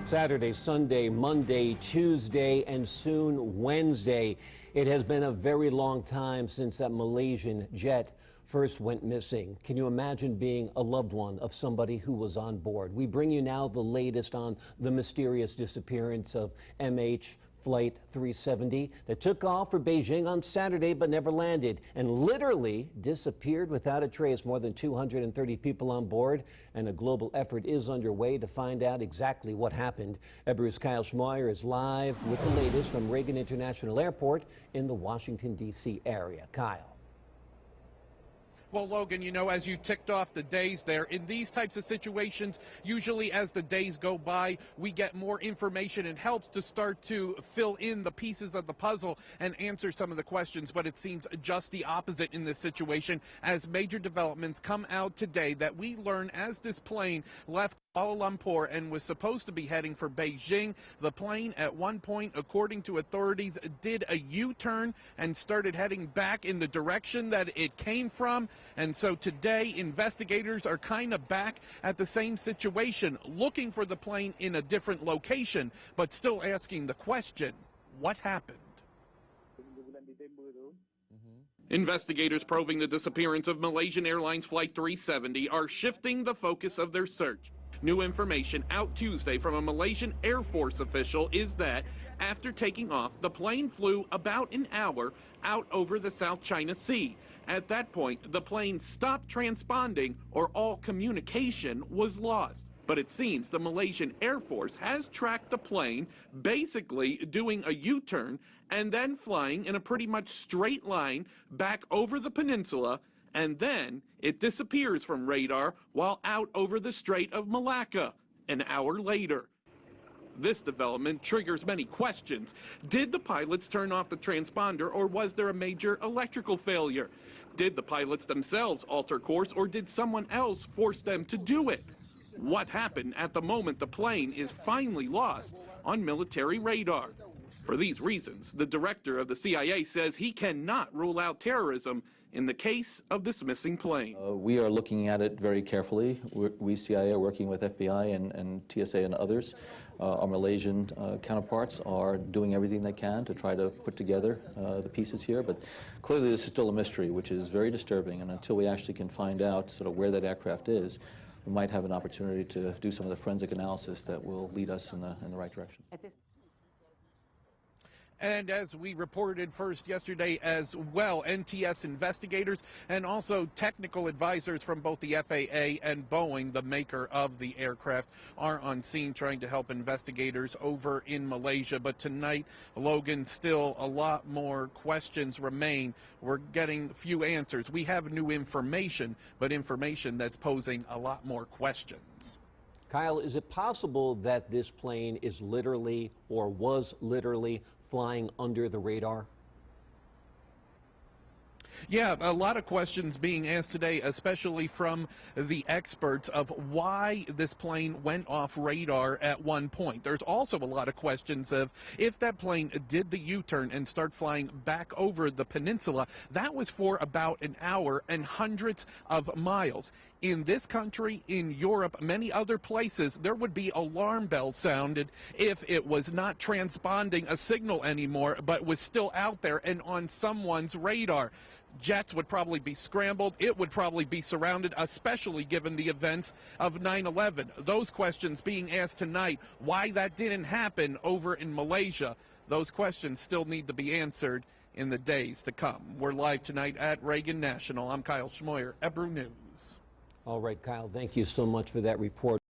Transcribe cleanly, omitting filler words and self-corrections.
Saturday, Sunday, Monday, Tuesday, and soon Wednesday. It has been a very long time since that Malaysian jet first went missing. Can you imagine being a loved one of somebody who was on board? We bring you now the latest on the mysterious disappearance of MH Flight 370 that took off for Beijing on Saturday but never landed and literally disappeared without a trace. More than 230 people on board, and a global effort is underway to find out exactly what happened. Ebru's Kyle Schmoyer is live with the latest from Reagan International Airport in the Washington, D.C. area. Kyle. Well, Logan, you know, as you ticked off the days there, in these types of situations, usually as the days go by, we get more information and helps to start to fill in the pieces of the puzzle and answer some of the questions. But it seems just the opposite in this situation as major developments come out today that we learn as this plane left Kuala Lumpur and was supposed to be heading for Beijing. The plane at one point, according to authorities, did a U-turn and started heading back in the direction that it came from. And so today, investigators are kind of back at the same situation, looking for the plane in a different location, but still asking the question, what happened? Investigators probing the disappearance of Malaysian Airlines Flight 370 are shifting the focus of their search. New information out Tuesday from a Malaysian Air Force official is that after taking off, the plane flew about an hour out over the South China Sea. At that point, the plane stopped transponding or all communication was lost. But it seems the Malaysian Air Force has tracked the plane, basically doing a U-turn and then flying in a pretty much straight line back over the peninsula, and then it disappears from radar while out over the Strait of Malacca an hour later. This development triggers many questions. Did the pilots turn off the transponder, or was there a major electrical failure? Did the pilots themselves alter course, or did someone else force them to do it? What happened at the moment the plane is finally lost on military radar? For these reasons, the director of the CIA says he cannot rule out terrorism in the case of this missing plane. We are looking at it very carefully. We CIA are working with FBI and TSA and others. Our Malaysian counterparts are doing everything they can to try to put together the pieces here, but clearly this is still a mystery, which is very disturbing, and until we actually can find out sort of where that aircraft is, we might have an opportunity to do some of the forensic analysis that will lead us in the right direction. And as we reported first yesterday as well, NTS investigators and also technical advisors from both the FAA and Boeing, the maker of the aircraft, are on scene trying to help investigators over in Malaysia. But tonight, Logan, still a lot more questions remain. We're getting few answers. We have new information, but information that's posing a lot more questions. Kyle, is it possible that this plane is literally or was literally flying under the radar? Yeah, a lot of questions being asked today, especially from the experts, of why this plane went off radar at one point. There's also a lot of questions of if that plane did the U-turn and start flying back over the peninsula, that was for about an hour and hundreds of miles. In this country, in Europe, many other places, there would be alarm bells sounded if it was not transponding a signal anymore, but was still out there and on someone's radar. Jets would probably be scrambled. It would probably be surrounded, especially given the events of 9/11. Those questions being asked tonight, why that didn't happen over in Malaysia, those questions still need to be answered in the days to come. We're live tonight at Reagan National. I'm Kyle Schmoyer, Ebru News. All right, Kyle, thank you so much for that report.